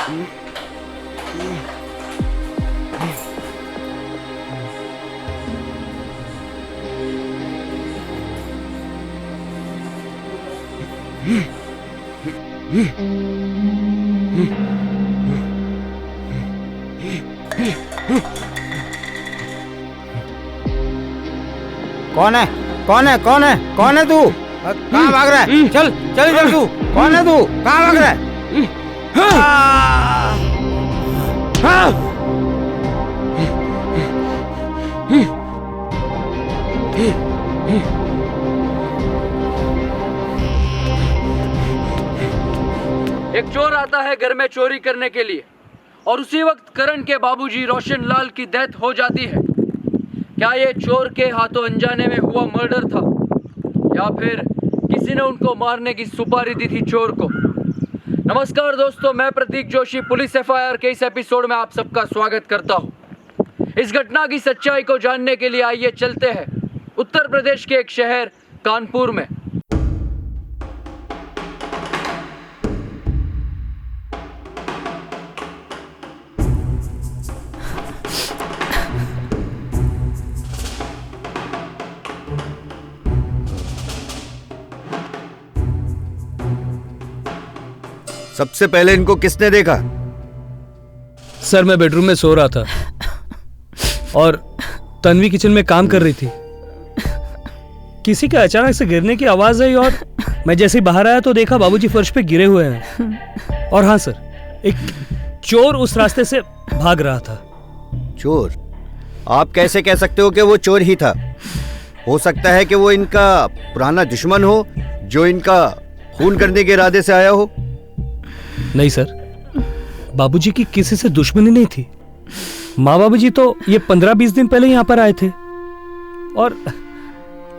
कौन है? कौन है? कौन है? कौन है तू? कहाँ भाग रहा है? चल चल इधर तू। कौन है तू? कहाँ भाग रहा है? एक चोर आता है घर में चोरी करने के लिए और उसी वक्त करण के बाबूजी रोशन लाल की डेथ हो जाती है। क्या ये चोर के हाथों अनजाने में हुआ मर्डर था या फिर किसी ने उनको मारने की सुपारी दी थी चोर को? नमस्कार दोस्तों, मैं प्रतीक जोशी पुलिस एफआईआर के इस एपिसोड में आप सबका स्वागत करता हूं। इस घटना की सच्चाई को जानने के लिए आइए चलते हैं उत्तर प्रदेश के एक शहर कानपुर में। सबसे पहले इनको किसने देखा? सर, मैं बेडरूम में सो रहा था और तन्वी किचन में काम कर रही थी। किसी के अचानक से गिरने की आवाज आई और मैं जैसे ही बाहर आया तो देखा बाबूजी फर्श पे गिरे हुए हैं। और हाँ सर, एक चोर उस रास्ते से भाग रहा था। चोर? आप कैसे कह सकते हो कि वो चोर ही था? हो सकता है कि वो इनका पुराना दुश्मन हो जो इनका खून करने के इरादे से आया हो। नहीं सर, बाबूजी की किसी से दुश्मनी नहीं थी। माँ बाबूजी तो ये 15-20 दिन पहले यहाँ पर आए थे और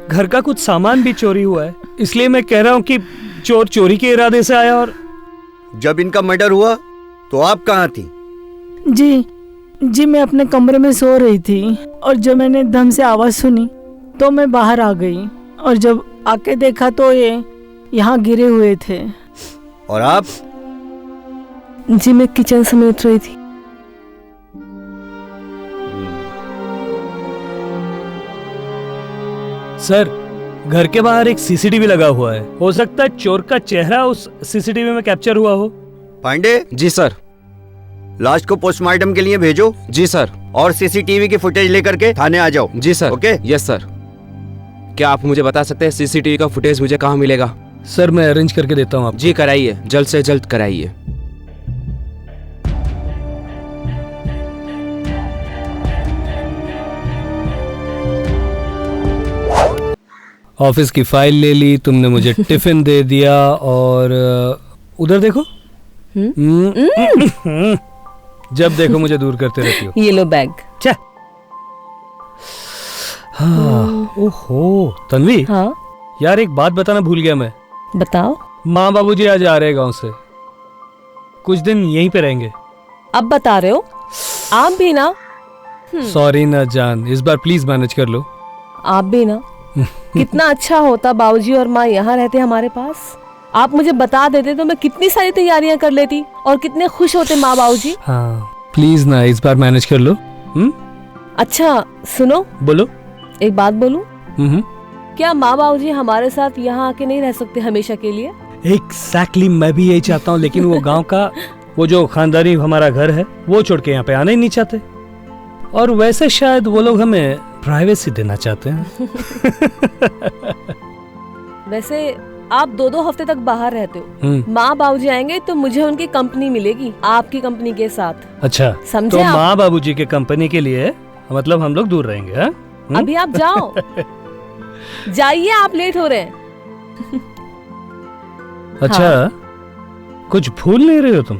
घर का कुछ सामान भी चोरी हुआ है। इसलिए मैं कह रहा हूँ कि चोर चोरी के इरादे से आया। और जब इनका मर्डर हुआ तो आप कहाँ थी? जी मैं अपने कमरे में सो रही थी और जब मैंने एकदम से आवाज सुनी तो मैं बाहर आ गई और जब आके देखा तो ये यहाँ गिरे हुए थे। और आप? जी मैं किचन समेट रही थी। सर, घर के बाहर एक सीसीटीवी लगा हुआ है। हो सकता है चोर का चेहरा उस सीसीटीवी में कैप्चर हुआ हो। पांडे? जी सर। लाश को पोस्टमार्टम के लिए भेजो। जी सर। और सीसीटीवी की फुटेज लेकर के थाने आ जाओ। जी सर। ओके? Yes sir. क्या आप मुझे बता सकते हैं सीसीटीवी का फुटेज मुझे कहाँ मिलेगा? सर, मैं अरेंज करके देता हूँ आप। जी कराइए, जल्द से जल्द कराइए। ऑफिस की फाइल ले ली, तुमने मुझे टिफिन दे दिया और उधर देखो। जब देखो मुझे दूर करते रहती हो। ये लो बैग। हाँ, ओहो तन्वी। हाँ यार, एक बात बताना भूल गया मैं। बताओ। माँ बाबूजी आज आ रहे हैं गांव से, कुछ दिन यहीं पे रहेंगे। अब बता रहे हो? आप भी ना। सॉरी ना जान, इस बार प्लीज मैनेज कर लो। आप भी ना। कितना अच्छा होता बाबूजी और माँ यहाँ रहते हमारे पास। आप मुझे बता देते तो मैं कितनी सारी तैयारियां कर लेती और कितने खुश होते माँ बाबूजी। हाँ प्लीज ना, इस बार मैनेज कर लो। अच्छा सुनो, बोलो। एक बात बोलूं? क्या माँ बाबूजी हमारे साथ यहाँ आके नहीं रह सकते हमेशा के लिए? एग्जैक्टली, मैं भी यही चाहता हूँ, लेकिन वो गांव का वो जो खानदानी हमारा घर है वो छोड़ के यहाँ पे आना ही नहीं चाहते। और वैसे शायद वो लोग हमें प्राइवेसी देना चाहते हैं। वैसे आप 2-2 हफ्ते तक बाहर रहते हो। माँ बाबूजी आएंगे तो मुझे उनकी कंपनी मिलेगी आपकी कंपनी के साथ। अच्छा, समझे? तो माँ बाबूजी के कंपनी के लिए मतलब हम लोग दूर रहेंगे। हा? अभी आप जाओ। जाइए, आप लेट हो रहे हैं। अच्छा हाँ। कुछ भूल नहीं रहे हो तुम?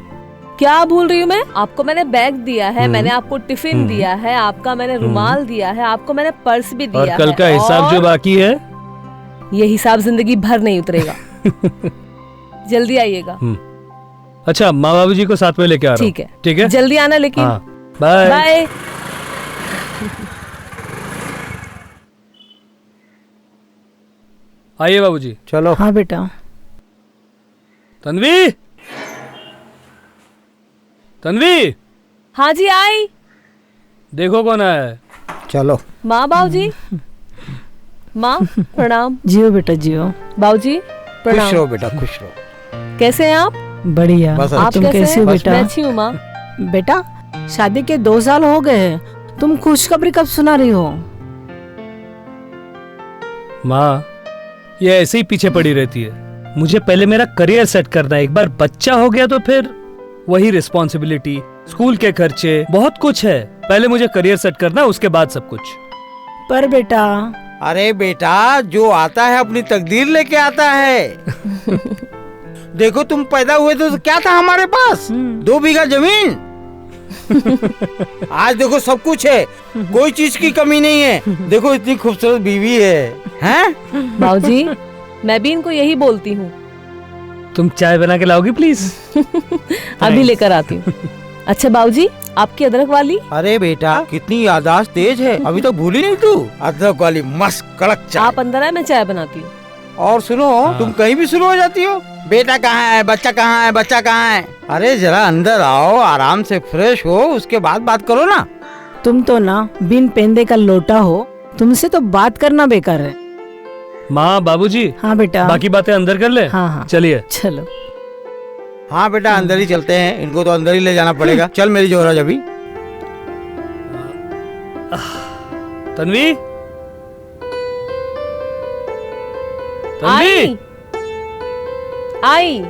क्या भूल रही हूँ मैं? आपको मैंने बैग दिया है, मैंने आपको टिफिन दिया है, आपका मैंने रुमाल दिया है, आपको मैंने पर्स भी दिया है। और कल का हिसाब जो बाकी है, ये हिसाब जिंदगी भर नहीं उतरेगा। जल्दी आइएगा। अच्छा, माँ बाबूजी को साथ में लेके आ रहा हूँ। ठीक है, ठीक है, जल्दी आना लेकिन। Bye bye. आइए बाबूजी। चलो। हाँ बेटा। तन्वी, तन्वी, हाँ जी आई। देखो कौन आया है। चलो। माँ बाबूजी। माँ प्रणाम। जियो बेटा जियो। बाबूजी खुश प्रणाम। रहो बेटा, खुश रहो। कैसे हैं आप? बढ़िया। बस आप तुम कैसे कैसे हो हैं? बेटा? मैं अच्छी हूँ माँ। बेटा शादी के 2 साल हो गए हैं, तुम खुशखबरी कब सुना रही हो? माँ, ये ऐसे ही पीछे पड़ी रहती है। मुझे पहले मेरा करियर सेट करना है। एक बार बच्चा हो गया तो फिर वही रिस्पॉन्सिबिलिटी, स्कूल के खर्चे, बहुत कुछ है। पहले मुझे करियर सेट करना है, उसके बाद सब कुछ। पर बेटा। अरे बेटा, जो आता है अपनी तकदीर लेके आता है। देखो तुम पैदा हुए तो क्या था हमारे पास? 2 बीघा जमीन। आज देखो सब कुछ है, कोई चीज की कमी नहीं है। देखो इतनी खूबसूरत बीवी है, हैं? बाबूजी मैं भी इनको यही बोलती हूँ। तुम चाय बना के लाओगी प्लीज? अभी लेकर आती हूँ। अच्छा बाबूजी, आपकी अदरक वाली? अरे बेटा कितनी याददाश्त तेज है, अभी तो भूली नहीं तू। अदरक वाली मस्त कड़क चाय। आप अंदर आए, मैं चाय बनाती हूँ। और सुनो, तुम कहीं भी शुरू हो जाती हो। बेटा कहाँ है, बच्चा कहाँ है, बच्चा कहाँ है? अरे जरा अंदर आओ, आराम से फ्रेश हो, उसके बाद बात करो ना। तुम तो ना बिन पेंदे का लोटा हो, तुमसे तो बात करना बेकार है। माँ, बाबूजी, हाँ बेटा। बाकी बातें अंदर कर ले। हाँ हाँ चलिए। चलो। हाँ बेटा अंदर ही चलते हैं, इनको तो अंदर ही ले जाना पड़ेगा। चल मेरी जोराज अभी। तन्वी, आई आई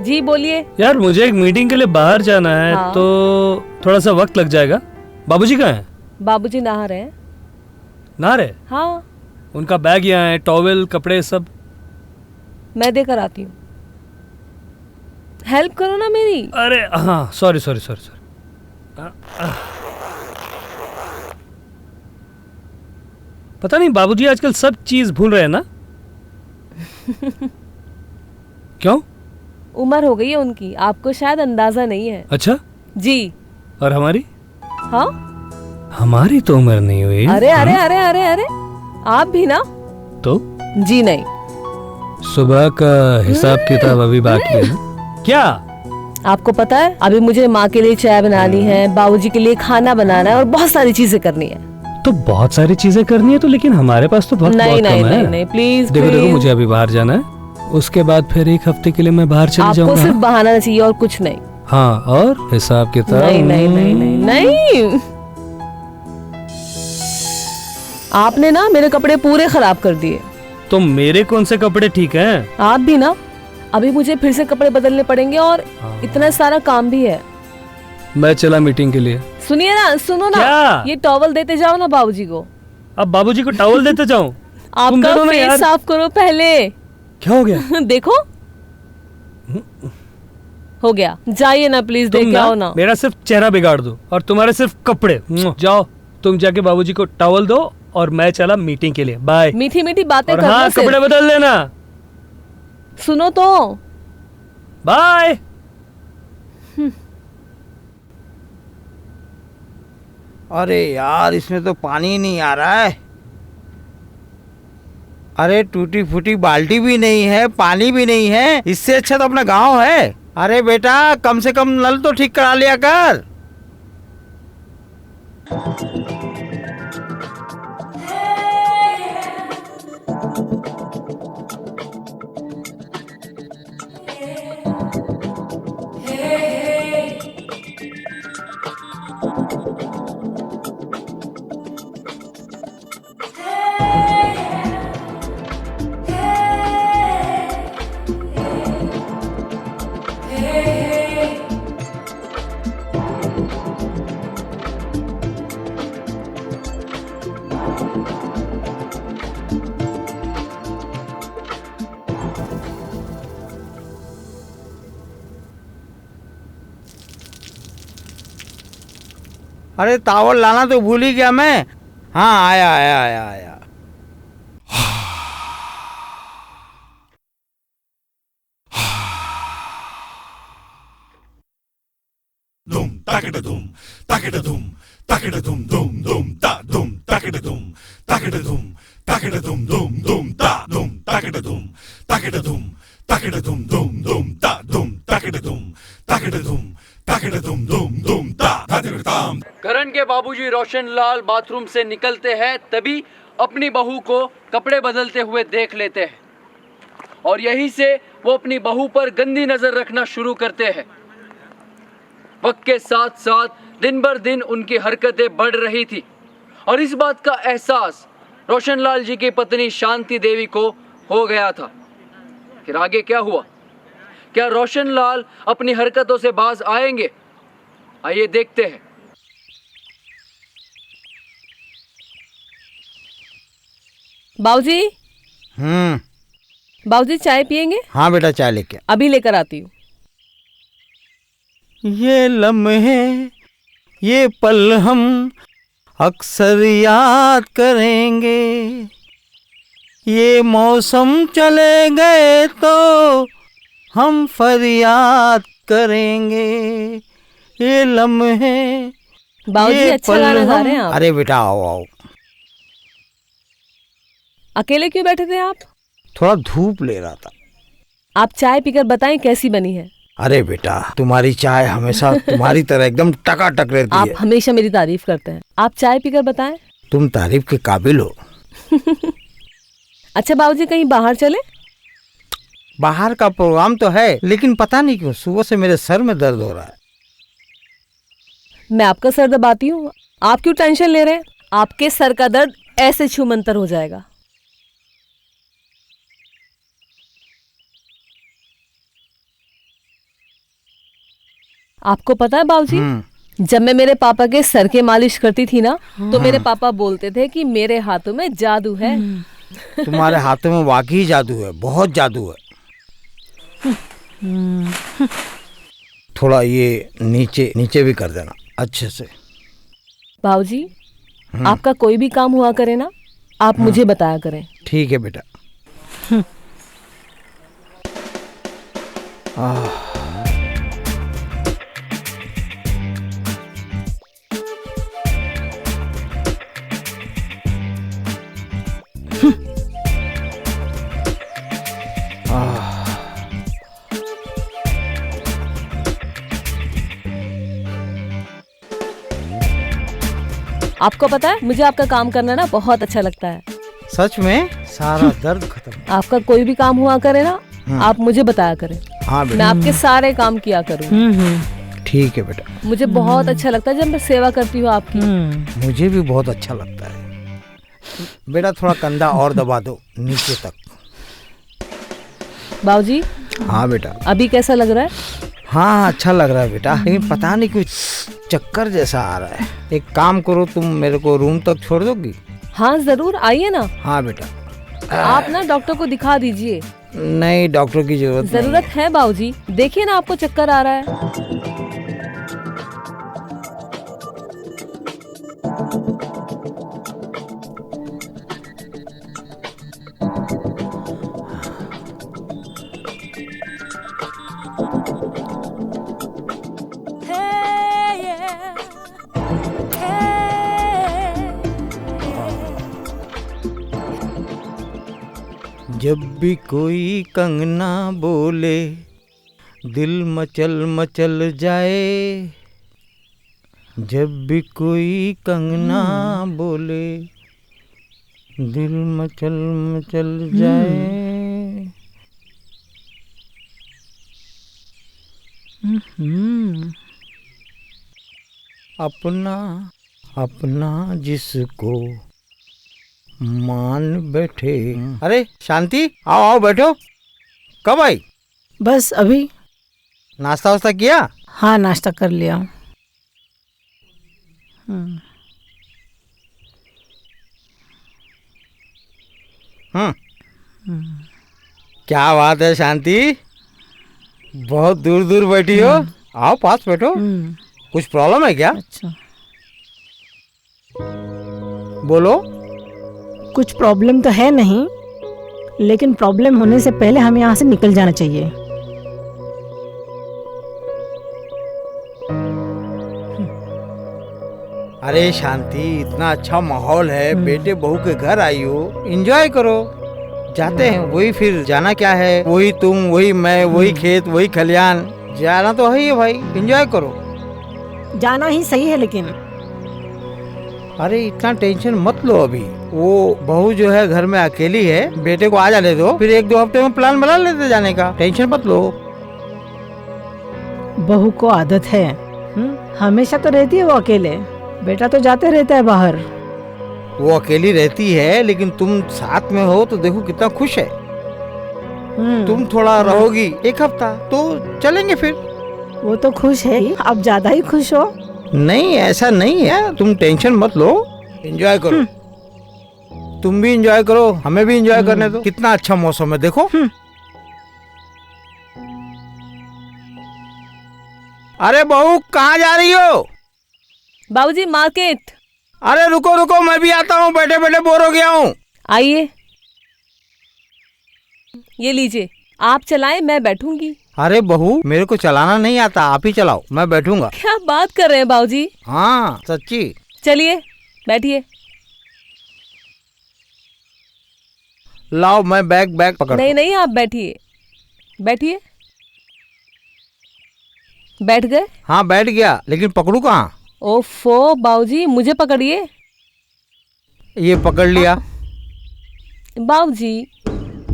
जी बोलिए। यार मुझे एक मीटिंग के लिए बाहर जाना है। हाँ। तो थोड़ा सा वक्त लग जाएगा। बाबूजी कहाँ हैं? बाबूजी नहा रहे हैं। नहा रहे? हाँ उनका बैग यहाँ है, टॉवेल, कपड़े सब। मैं देकर आती हूँ। हेल्प करो ना मेरी। अरे हाँ, सॉरी सॉरी सॉरी सॉरी। पता नहीं बाबूजी आजकल सब चीज भूल रहे हैं ना? क्यों? उम्र हो गई है उनकी, आपको शायद अंदाजा नहीं है। अच्छा। जी। और हमारी? हाँ हमारी तो उम्र नहीं हुई। अरे अरे अरे अरे अरे आप भी ना? तो जी नहीं। सुबह का हिसाब किताब अभी बाकी है ना? क्या? आपको पता है अभी मुझे माँ के लिए चाय बनानी है, बाबूजी के लिए खाना बनाना है और बहुत सारी चीजें करनी है। तो बहुत सारी चीजें करनी है तो, लेकिन हमारे पास तो बहुत नहीं बहुत नहीं कम है। नहीं नहीं प्लीज देखो देखो, प्लीज। मुझे अभी बाहर जाना है, उसके बाद फिर 1 हफ्ते के लिए मैं बाहर चले आपको जाऊंगा। सिर्फ बहाना चाहिए और कुछ नहीं। हाँ, और हिसाब किताब? नहीं नहीं नहीं नहीं नहीं। आपने ना मेरे कपड़े पूरे खराब कर दिए। तो मेरे कौन से कपड़े ठीक हैं? आप भी ना, अभी मुझे फिर से कपड़े बदलने पड़ेंगे और इतना सारा काम भी है। मैं चला मीटिंग के लिए। सुनिए ना, सुनो ना। क्या? ये टॉवल देते जाओ ना बाबूजी को। अब बाबूजी को टॉवल देते जाऊं? तुम आपका करो ना फेस यार। साफ करो पहले। क्या हो गया? देखो हो गया। जाइए ना प्लीज, तुम देख आओ ना। मेरा सिर्फ चेहरा बिगाड़ दो और तुम्हारे सिर्फ कपड़े। जाओ तुम जाके बाबूजी को टॉवल दो और मैं चला मीटिंग के लिए। बाय। मीठी मीठी बातें और करना हाँ, सिर्फ। कपड़े बदल लेना। सुनो तो। बाय। अरे यार इसमें तो पानी ही नहीं आ रहा है। अरे टूटी फूटी बाल्टी भी नहीं है, पानी भी नहीं है। इससे अच्छा तो अपना गांव है। अरे बेटा कम से कम नल तो ठीक करा लिया कर। अरे तावल लाना तो भूल ही गया मैं। हाँ आया आया आया आया। Dum takada dum takada dum dum dum da dum takada dum dum da dum takada dum dum dum da dum takada dum बाबूजी रोशनलाल बाथरूम से निकलते हैं तभी अपनी बहू को कपड़े बदलते हुए देख लेते हैं और यहीं से वो अपनी बहू पर गंदी नजर रखना शुरू करते हैं। वक्त के साथ साथ दिन बर दिन उनकी हरकतें बढ़ रही थी और इस बात का एहसास रोशनलाल जी की पत्नी शांति देवी को हो गया था। फिर आगे क्या हुआ? क्या रोशनलाल अपनी हरकतों से बाज आएंगे? आइए देखते हैं। बाबूजी, बाबूजी चाय पियेंगे? हाँ बेटा, चाय लेके अभी लेकर आती हूँ। ये लम्हे ये पल हम अक्सर याद करेंगे, ये मौसम चले गए तो हम फरियाद करेंगे, ये लम्हे बाबूजी अच्छा गाना गा रहे हैं आप। अरे बेटा आओ आओ। अकेले क्यों बैठे थे आप? थोड़ा धूप ले रहा था। आप चाय पीकर बताएं कैसी बनी है। अरे बेटा, तुम्हारी चाय हमेशा तुम्हारी तरह एकदम टकाटक रहती आप है। हमेशा मेरी तारीफ करते हैं। आप चाय पीकर बताएं। तुम तारीफ के काबिल हो। अच्छा बाबूजी, कहीं बाहर चले? बाहर का प्रोग्राम तो है, लेकिन पता नहीं क्यों सुबह से मेरे सर में दर्द हो रहा है। मैं आपका सर दबाती हूँ, आप क्यों टेंशन ले रहे हैं? आपके सर का दर्द ऐसे छूमंतर हो जाएगा। आपको पता है बाबूजी, जब मैं मेरे पापा के सर के मालिश करती थी ना, तो मेरे पापा बोलते थे कि मेरे हाथों में जादू है। तुम्हारे हाथों में वाकई जादू है, बहुत जादू है। थोड़ा ये नीचे नीचे भी कर देना अच्छे से। बाबूजी, आपका कोई भी काम हुआ करे ना, आप मुझे बताया करें। ठीक है बेटा। आपको पता है, मुझे आपका काम करना ना बहुत अच्छा लगता है। सच में सारा दर्द खत्म। आपका कोई भी काम हुआ करे ना, आप मुझे बताया करें। हाँ मैं बेटा, आपके सारे काम किया करूँ। ठीक है बेटा। मुझे बहुत अच्छा लगता है जब मैं सेवा करती हूँ आपकी। मुझे भी बहुत अच्छा लगता है। बेटा थोड़ा कंधा और दबा दो नीचे तक। बाबूजी, हाँ बेटा। अभी कैसा लग रहा है? हाँ अच्छा लग रहा है बेटा, लेकिन पता नहीं कुछ चक्कर जैसा आ रहा है। एक काम करो, तुम मेरे को रूम तक छोड़ दोगी? हाँ जरूर, आइए ना। हाँ बेटा। आप ना डॉक्टर को दिखा दीजिए। नहीं, डॉक्टर की जरूरत है बाबूजी, देखिए ना आपको चक्कर आ रहा है। जब भी कोई कंगना बोले दिल मचल मचल जाए, जब भी कोई कंगना बोले दिल मचल मचल जाए। अपना अपना जिसको मान बैठे। अरे शांति, आओ आओ बैठो। कब आई? बस अभी। नाश्ता वास्ता किया? हाँ नाश्ता कर लिया। क्या बात है शांति, बहुत दूर दूर बैठी हो। आओ पास बैठो। कुछ प्रॉब्लम है क्या? अच्छा, बोलो। कुछ प्रॉब्लम तो है नहीं, लेकिन प्रॉब्लम होने से पहले हमें यहाँ से निकल जाना चाहिए। अरे शांति, इतना अच्छा माहौल है, बेटे बहू के घर आई हो, एंजॉय करो। जाते हैं, वही फिर जाना क्या है, वही तुम वही मैं, वही खेत वही खलियान, जाना तो है ही भाई, एंजॉय करो। जाना ही सही है, लेकिन अरे इतना टेंशन मत लो अभी। वो बहू जो है घर में अकेली है, बेटे को आ जाने दो, फिर 1-2 हफ्ते में प्लान बना लेते जाने का। टेंशन मत लो। बहू को आदत है, हमेशा तो रहती है वो अकेले। बेटा तो जाते रहता है बाहर। वो अकेली रहती है, लेकिन तुम साथ में हो तो देखो कितना खुश है। तुम थोड़ा रहोगी 1 हफ्ता तो चलेंगे फिर। वो तो खुश है, आप ज्यादा ही खुश हो। नहीं ऐसा नहीं है, तुम टेंशन मत लो, एंजॉय करो। तुम भी एंजॉय करो, हमें भी एंजॉय करने दो। कितना अच्छा मौसम है देखो। अरे बहू कहाँ जा रही हो? बाबूजी मार्केट। अरे रुको रुको, मैं भी आता हूँ, बैठे बैठे बोर हो गया हूँ। आइए, ये लीजिए, आप चलाएं, मैं बैठूंगी। अरे बहू मेरे को चलाना नहीं आता, आप ही चलाओ, मैं बैठूंगा। क्या बात कर रहे हैं बाबूजी? हाँ सच्ची। चलिए बैठिए। लाओ मैं बैग पकड़। नहीं नहीं, आप बैठिए बैठिए। बैठ गए? हाँ बैठ गया, लेकिन पकड़ू कहाँ? ओफो बाबूजी, मुझे पकड़िए। ये पकड़ लिया। बाबूजी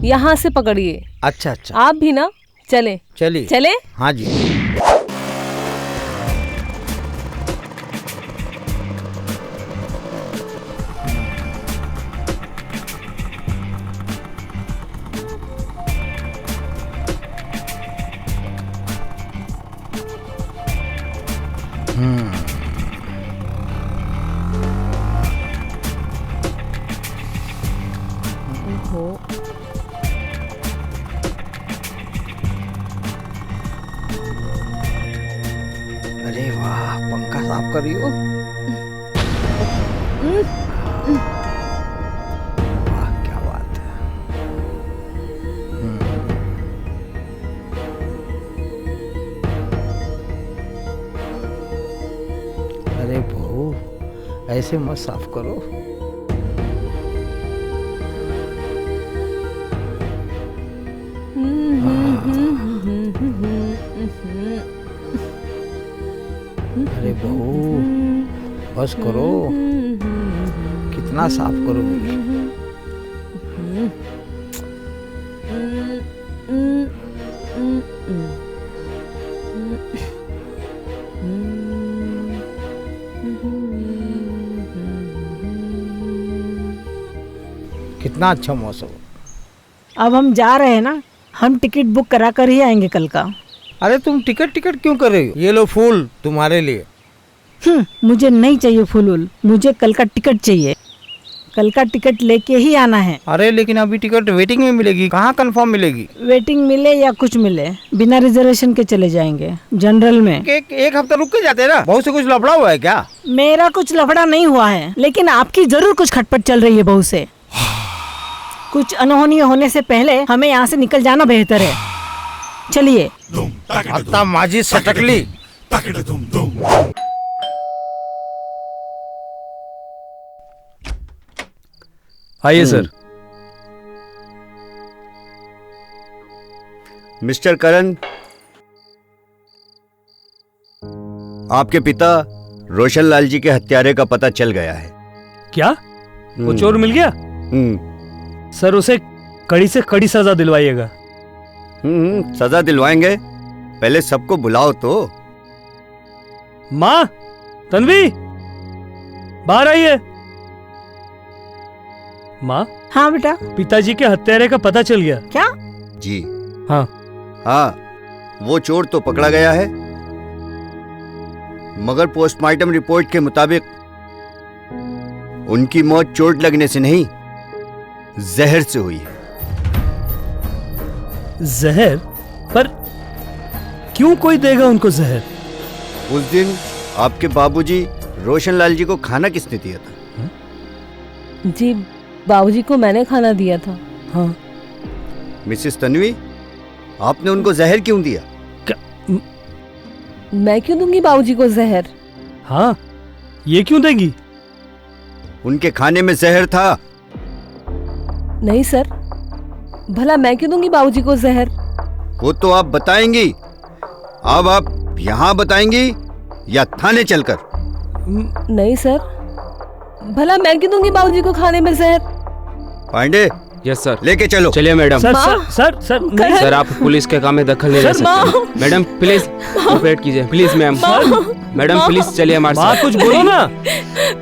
यहाँ से पकड़िए। अच्छा अच्छा। आप भी ना, चले चलिए। चले। हाँ जी। अरे वाह, पंखा साफ कर रही हो। वाह क्या बात है। अरे बहू ऐसे मत साफ करो। अरे बहू बस करो, कितना साफ करोगी? कितना अच्छा मौसम। अब हम जा रहे हैं ना, हम टिकट बुक करा कर ही आएंगे कल का। अरे तुम टिकट क्यों कर रही हो? ये लो फूल तुम्हारे लिए। मुझे नहीं चाहिए फूल, मुझे कल का टिकट चाहिए। कल का टिकट लेके ही आना है। अरे लेकिन अभी टिकट वेटिंग में मिलेगी, कहाँ कंफर्म मिलेगी? वेटिंग मिले या कुछ मिले, बिना रिजर्वेशन के चले जाएंगे जनरल में। एक हफ्ता रुक के जाते ना। बहू से कुछ लफड़ा हुआ है क्या? मेरा कुछ लफड़ा नहीं हुआ है, लेकिन आपकी जरूर कुछ खटपट चल रही है बहू से। कुछ अनहोनी होने से पहले हमें यहाँ से निकल जाना बेहतर है। चलिए। अत्ता माजी सटकली। आइए सर। मिस्टर करण, आपके पिता रोशन लाल जी के हत्यारे का पता चल गया है। क्या वो चोर मिल गया? सर उसे कड़ी से कड़ी सजा दिलवाइएगा। सजा दिलवाएंगे, पहले सबको बुलाओ तो। माँ, तन्वी बाहर आइए। माँ। हाँ बेटा। पिताजी के हत्यारे का पता चल गया। क्या? जी हाँ। हाँ, वो चोर तो पकड़ा गया है, मगर पोस्टमार्टम रिपोर्ट के मुताबिक उनकी मौत चोट लगने से नहीं, जहर से हुई है। जहर? पर क्यों कोई देगा उनको जहर? उस दिन आपके बाबूजी रोशन लाल जी को खाना किसने दिया था? जी बाबूजी को मैंने खाना दिया था। हाँ। मिसेस तन्वी, आपने उनको जहर क्यों दिया? मैं क्यों दूंगी बाबूजी को जहर? हाँ, ये क्यों देगी? उनके खाने में जहर था। नहीं सर, भला मैं क्यों दूंगी बाबूजी को जहर? वो तो आप बताएंगी। अब आप यहाँ बताएंगी या थाने चलकर? नहीं सर, भला मैं क्यों दूंगी बाबूजी को खाने में जहर? Pandey, yes sir. लेके चलो। चलिए मैडम। सर माँ। सर नहीं सर आप पुलिस के काम में दखल नहीं ले सर, सकते। मैडम प्लीज कोऑपरेट कीजिए प्लीज मैम। मैडम प्लीज चलिए हमारे माँ साथ। कुछ बोलो ना।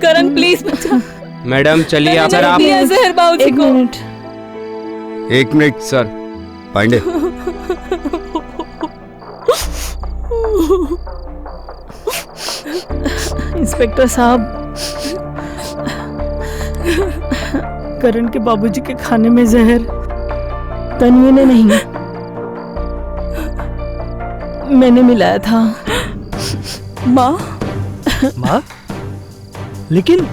करण प्लीज बचा। मैडम चलिए आप। सर आप दिया जहर बाबूजी एक को। Minute. 1 minute sir. Pandey, inspector साहब, करण के बाबूजी के खाने में जहर तन्वी ने नहीं, मैंने मिलाया था। माँ माँ, लेकिन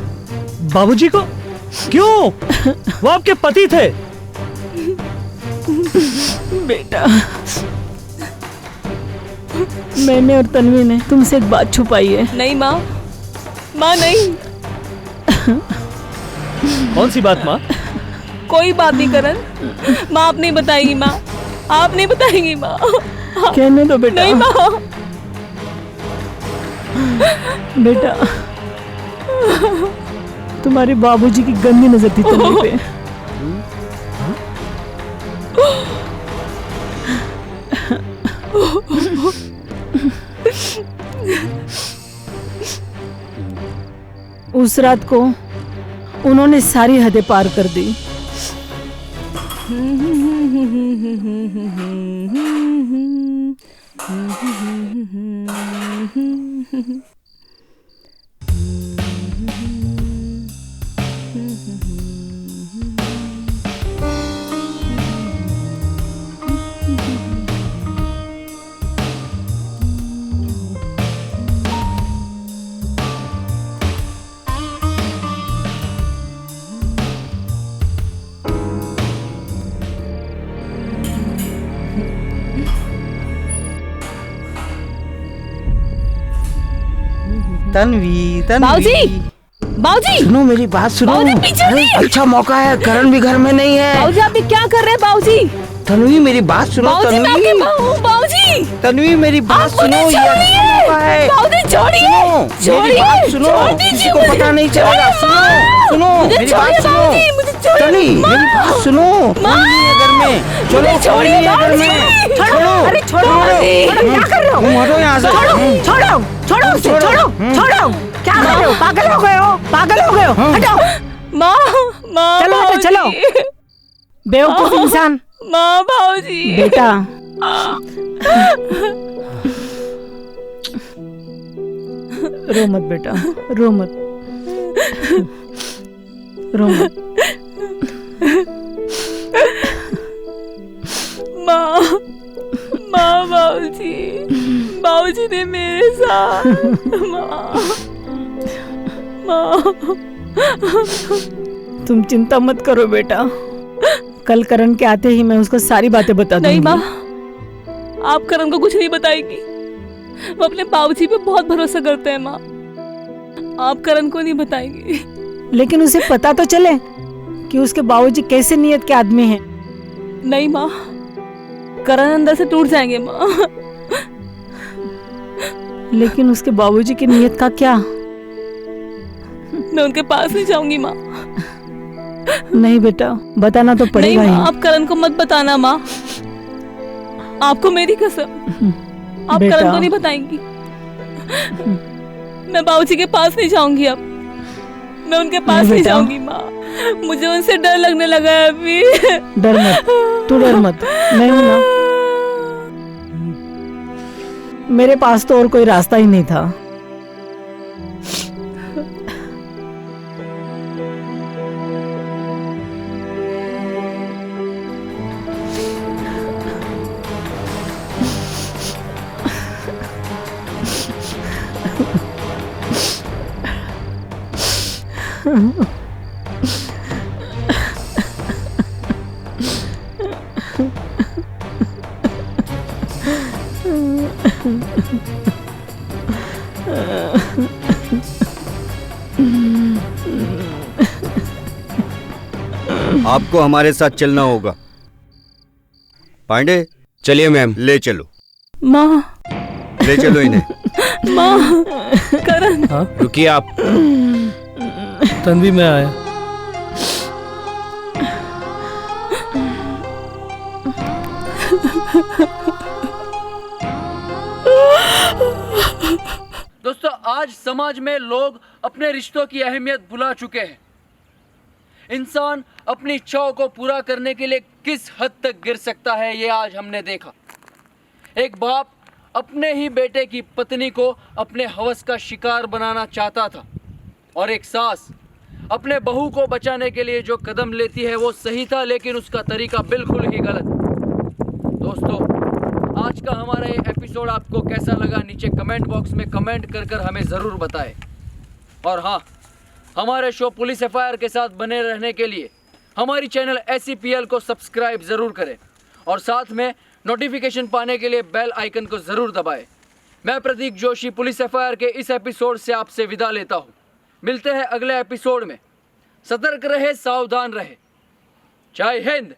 बाबूजी को क्यों? वो आपके पति थे। बेटा, मैंने और तन्वी ने तुमसे एक बात छुपाई है। नहीं माँ, माँ नहीं। कौन सी बात माँ? कोई बात नहीं करण। माँ आप नहीं बताएगी माँ, आप नहीं बताएगी माँ। कहने दो बेटा। नहीं माँ। बेटा, तुम्हारे बाबूजी की गंदी नजर थी तन्वी पे। उस रात को उन्होंने सारी हदें पार कर दी। तन्वी बाबूजी, बाबूजी, सुनो मेरी बात सुनो। बाबूजी, पीछे अरे, नहीं। अच्छा मौका है, करण भी घर में नहीं है। बाबूजी आप ये क्या कर रहे हैं बाबूजी? तन्वी मेरी बात सुनो। बाबूजी मैं आपकी माँ हूँ बाबूजी। तन्वी मेरी बात आप सुनो, मुझे ये अच्छा छोड़िए। मौका है। बाबूजी छोड़िए, सुनो मेरी बात सुनो, छोड़ किसी दीजिए को मुझे। पता नहीं चलेगा। सुनो सुनो मुझे मेरी छोड़िए बात सुनो। बाबूजी, मुझे छोड़िए। तन्वी मेरी बात सुनो। माँ। कोई नहीं है घर में। चलो मुझे छोड़िए कोई नहीं है घर बाबूजी। में। छोड़ो, अरे छोड़ो बाबूजी। क्या कर रहे हो? तुम हटो यहाँ से। छोड़ो, छोड़ो उसे, छोड़ो, छोड़ो। क्या कर रहे हो? पागल हो गए हो? पागल हो गए हो? हटाओ। माँ, माँ चलो बेटा, चलो। बाबूजी। बेवकूफ इंसान। माँ बाबूजी। बेटा, रो मत बेटा, रो मत, रो मत। माँ, माँ बाबूजी, बाबूजी ने मेरे साथ। माँ, माँ। तुम चिंता मत करो बेटा, कल करण के आते ही मैं उसको सारी बातें बता दूंगी। नहीं माँ, आप करण को कुछ नहीं बताएगी। वो अपने बाबूजी पे बहुत भरोसा करते हैं माँ। आप करण को नहीं बताएंगी। लेकिन उसे पता तो चले कि उसके बाबूजी कैसे नियत के आदमी हैं। नहीं माँ, करण अंदर से टूट जाएंगे माँ। लेकिन उसके बाबूजी की नियत का क्या? मैं उनके पास नहीं जाऊंगी माँ। नहीं बेटा, बताना तो नहीं पड़ेगा माँ, ही। आप करण को मत बताना माँ। आपको मेरी कसम, आप बेटा। करण को नहीं बताएंगी। मैं बाबूजी के पास नहीं जाऊंगी अब। मैं उनके पास नहीं बेटा। जाऊंगी माँ। मुझे उनसे डर लगने लगा है अभी। डर मत, तू डर मत, मैं हूं ना। मेरे पास तो और कोई रास्ता ही नहीं था। आपको हमारे साथ चलना होगा। पांडे, चलिए मैम। ले चलो, माँ, ले चलो इन्हें। माँ, करण। रुकिए आप। तन्वी मैं आया। दोस्तों, आज समाज में लोग अपने रिश्तों की अहमियत भुला चुके हैं। इंसान अपनी इच्छाओं को पूरा करने के लिए किस हद तक गिर सकता है, ये आज हमने देखा। एक बाप अपने ही बेटे की पत्नी को अपने हवस का शिकार बनाना चाहता था, और एक सास अपने बहू को बचाने के लिए जो कदम लेती है वो सही था, लेकिन उसका तरीका बिल्कुल ही गलत। दोस्तों, आज का हमारा ये एपिसोड आपको कैसा लगा, नीचे कमेंट बॉक्स में कमेंट कर हमें ज़रूर बताएं। और हाँ, हमारे शो पुलिस एफआईआर के साथ बने रहने के लिए हमारी चैनल SCPL को सब्सक्राइब ज़रूर करें, और साथ में नोटिफिकेशन पाने के लिए बेल आइकन को ज़रूर दबाएं। मैं प्रतीक जोशी पुलिस एफआईआर के इस एपिसोड से आपसे विदा लेता हूँ। मिलते हैं अगले एपिसोड में। सतर्क रहे, सावधान रहे। जय हिंद।